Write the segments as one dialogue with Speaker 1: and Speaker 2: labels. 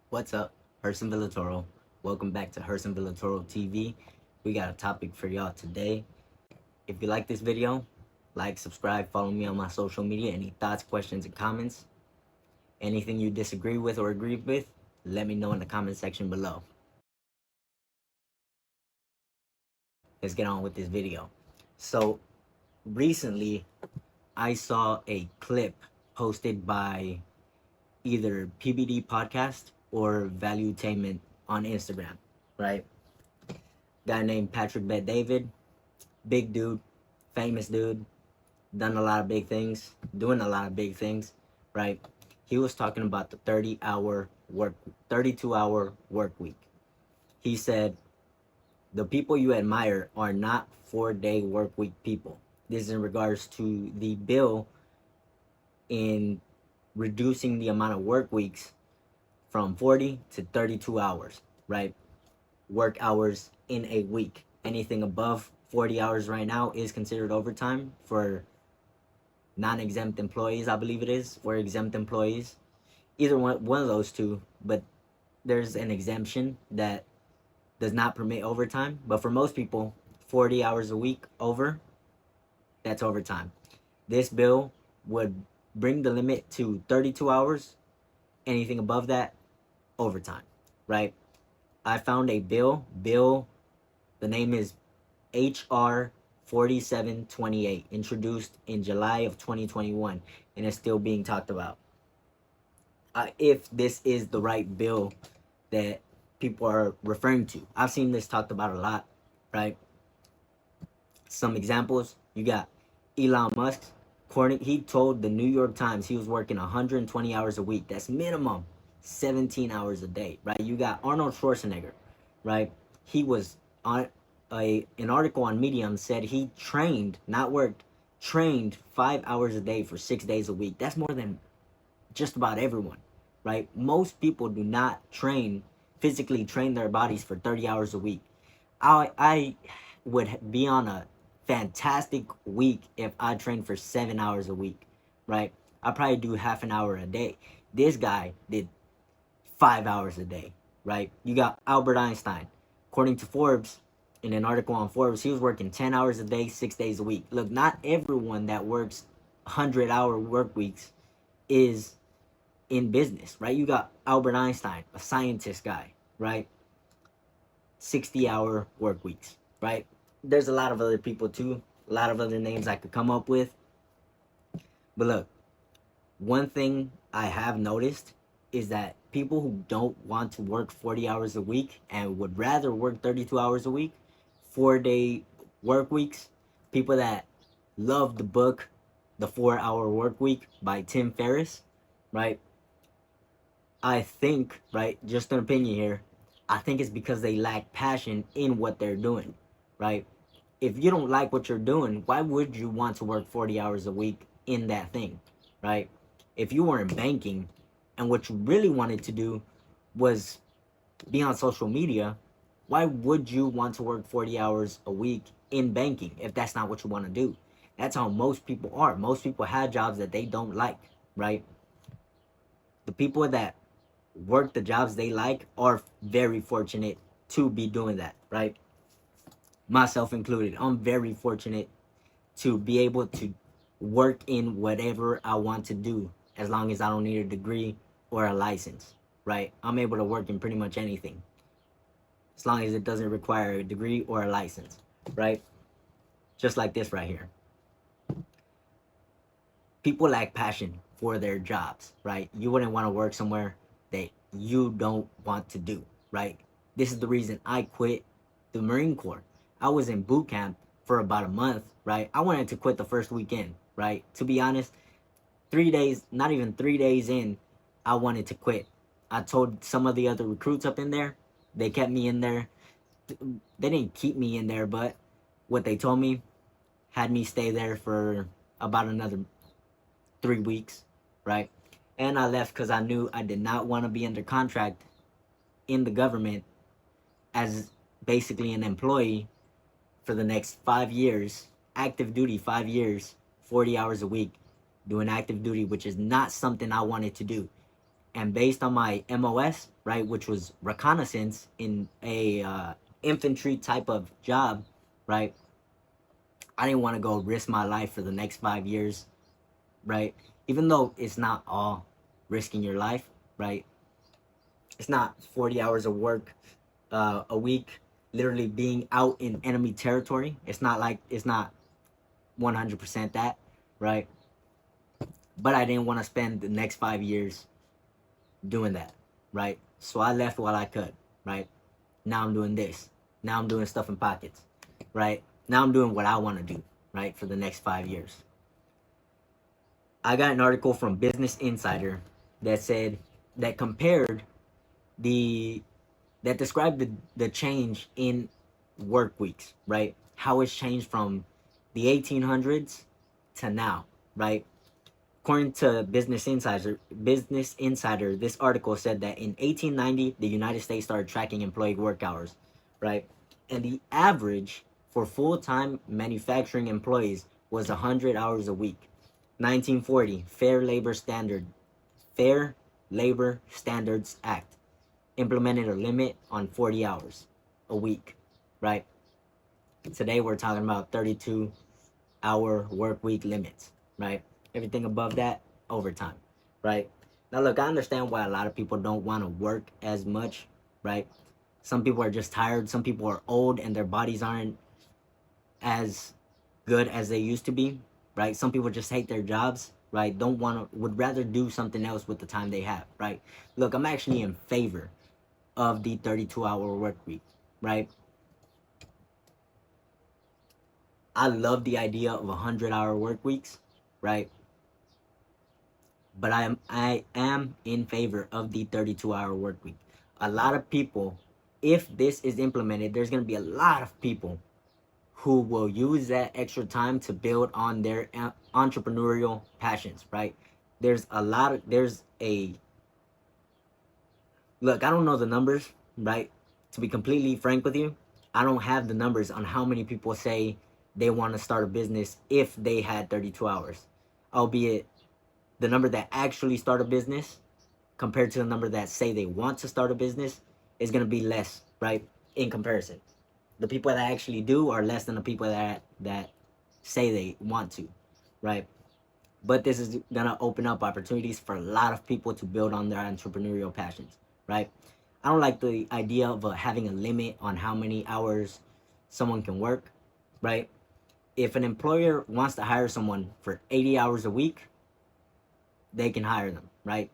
Speaker 1: What's up, Herson Villatoro? Welcome back to Herson Villatoro TV. We got a topic for y'all today. If you like this video, like, subscribe, follow me on my social media. Any thoughts, questions, and comments? Anything you disagree with or agree with, let me know in the comment section below. Let's get on with this video. So, recently, I saw a clip posted by either PBD Podcast or Valuetainment on Instagram, right? Guy named Patrick Bet David, big dude, famous dude, done a lot of big things, doing a lot of big things, right? He was talking about the 32-hour work week. He said, the people you admire are not 4-day work week people. This is in regards to the bill in reducing the amount of work weeks from 40 to 32 hours, right? Work hours in a week. Anything above 40 hours right now is considered overtime for non-exempt employees, I believe it is, or exempt employees. Either one of those two, but there's an exemption that does not permit overtime. But for most people, 40 hours a week over, that's overtime. This bill would bring the limit to 32 hours. Anything above that, overtime, right? I found a bill, the name is HR 4728, introduced in July of 2021, and it's still being talked about. If this is the right bill that people are referring to. I've seen this talked about a lot, right? Some examples, you got Elon Musk. He told the New York Times he was working 120 hours a week. That's minimum 17 hours a day, right? You got Arnold Schwarzenegger, right? He was on an article on Medium said he trained, not worked, trained 5 hours a day for 6 days a week. That's more than just about everyone, right? Most people do not physically train their bodies for 30 hours a week. I would be on a fantastic week if I trained for 7 hours a week, right? I probably do half an hour a day. This guy did 5 hours a day, right? You got Albert Einstein. According to Forbes, in an article on Forbes, he was working 10 hours a day, 6 days a week. Look, not everyone that works 100-hour work weeks is in business, right? You got Albert Einstein, a scientist guy, right? 60-hour work weeks, right? There's a lot of other people too, a lot of other names I could come up with. But look, one thing I have noticed is that people who don't want to work 40 hours a week and would rather work 32 hours a week, 4-day work weeks, people that love the book, The 4-Hour Work Week by Tim Ferriss, right? I think, right, just an opinion here, I think it's because they lack passion in what they're doing, right? If you don't like what you're doing, why would you want to work 40 hours a week in that thing, right? If you were in banking and what you really wanted to do was be on social media, why would you want to work 40 hours a week in banking if that's not what you want to do? That's how most people are. Most people have jobs that they don't like, right? The people that work the jobs they like are very fortunate to be doing that, right? Myself included. I'm very fortunate to be able to work in whatever I want to do as long as I don't need a degree or a license, right? I'm able to work in pretty much anything as long as it doesn't require a degree or a license, right? Just like this right here. People lack passion for their jobs, right? You wouldn't want to work somewhere that you don't want to do, right? This is the reason I quit the Marine Corps. I was in boot camp for about a month, right? I wanted to quit the first weekend, right? To be honest, 3 days, not even 3 days in, I wanted to quit. I told some of the other recruits up in there, they kept me in there. They didn't keep me in there, but what they told me had me stay there for about another 3 weeks, right? And I left because I knew I did not want to be under contract in the government as basically an employee for the next 5 years, active duty 5 years, 40 hours a week, doing active duty, which is not something I wanted to do. And based on my MOS, right, which was reconnaissance in a infantry type of job, right, I didn't want to go risk my life for the next 5 years, right? Even though it's not all risking your life, right? It's not 40 hours of work a week, literally being out in enemy territory. It's not 100% that, right? But I didn't want to spend the next 5 years doing that, right? So I left while I could, right? Now I'm doing this. Now I'm doing stuff in pockets, right? Now I'm doing what I want to do, right? For the next 5 years. I got an article from Business Insider that said that compared the that described the change in work weeks, right? How it's changed from the 1800s to now, right? According to Business Insider, this article said that in 1890, the United States started tracking employee work hours, right? And the average for full-time manufacturing employees was 100 hours a week. 1940, Fair Labor Standards Act implemented a limit on 40 hours a week, right? Today we're talking about 32-hour work week limits, right? Everything above that, overtime, right? Now, look, I understand why a lot of people don't want to work as much, right? Some people are just tired. Some people are old and their bodies aren't as good as they used to be, right? Some people just hate their jobs, right? Would rather do something else with the time they have, right? Look, I'm actually in favor of the 32-hour work week, right? I love the idea of 100-hour work weeks, right? But I am in favor of the 32-hour work week. A lot of people, if this is implemented, there's going to be a lot of people who will use that extra time to build on their entrepreneurial passions, right? There's a look, I don't know the numbers, right? To be completely frank with you, I don't have the numbers on how many people say they want to start a business if they had 32 hours. Albeit the number that actually start a business compared to the number that say they want to start a business is going to be less, right? In comparison, the people that actually do are less than the people that say they want to, right? But this is going to open up opportunities for a lot of people to build on their entrepreneurial passions, right? I don't like the idea of having a limit on how many hours someone can work, right? If an employer wants to hire someone for 80 hours a week, they can hire them, right?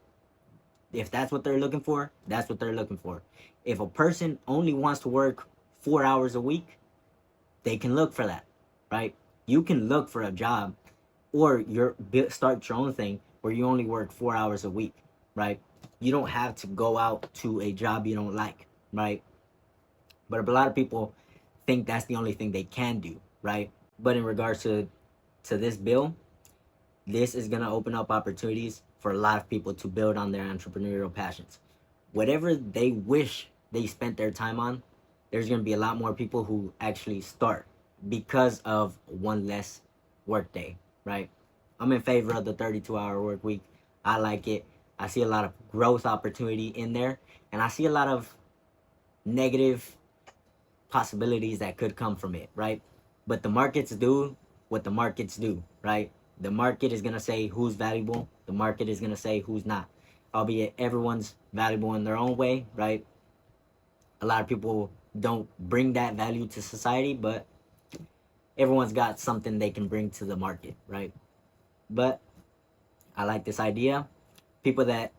Speaker 1: If that's what they're looking for, that's what they're looking for. If a person only wants to work 4 hours a week, they can look for that, right? You can look for a job or start your own thing where you only work 4 hours a week, right? You don't have to go out to a job you don't like, right? But a lot of people think that's the only thing they can do, right? But in regards to this bill, this is going to open up opportunities for a lot of people to build on their entrepreneurial passions. Whatever they wish they spent their time on, there's going to be a lot more people who actually start because of one less workday, right? I'm in favor of the 32-hour work week. I like it. I see a lot of growth opportunity in there, and I see a lot of negative possibilities that could come from it, right? But the markets do what the markets do, right? The market is going to say who's valuable. The market is going to say who's not. Albeit everyone's valuable in their own way, right? A lot of people don't bring that value to society, but everyone's got something they can bring to the market, right? But I like this idea. People that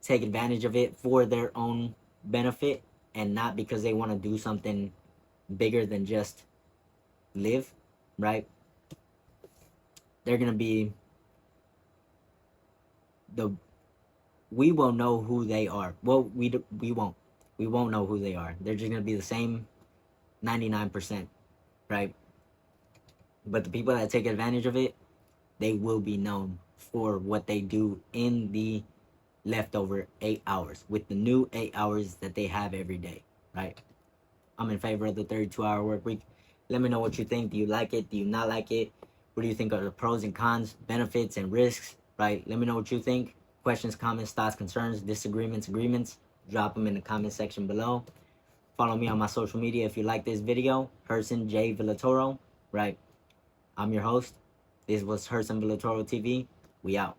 Speaker 1: take advantage of it for their own benefit and not because they want to do something bigger than just live, right? They're going to be the we will know who they are. Well, we won't. We won't know who they are. They're just going to be the same 99%, right? But the people that take advantage of it, they will be known for what they do in the leftover 8 hours with the new 8 hours that they have every day, right? I'm in favor of the 32-hour work week. Let me know what you think. Do you like it? Do you not like it? What do you think are the pros and cons, benefits and risks, right? Let me know what you think. Questions, comments, thoughts, concerns, disagreements, agreements, drop them in the comment section below. Follow me on my social media if you like this video. Herson J. Villatoro. Right. I'm your host. This was Herson Villatoro TV. We out.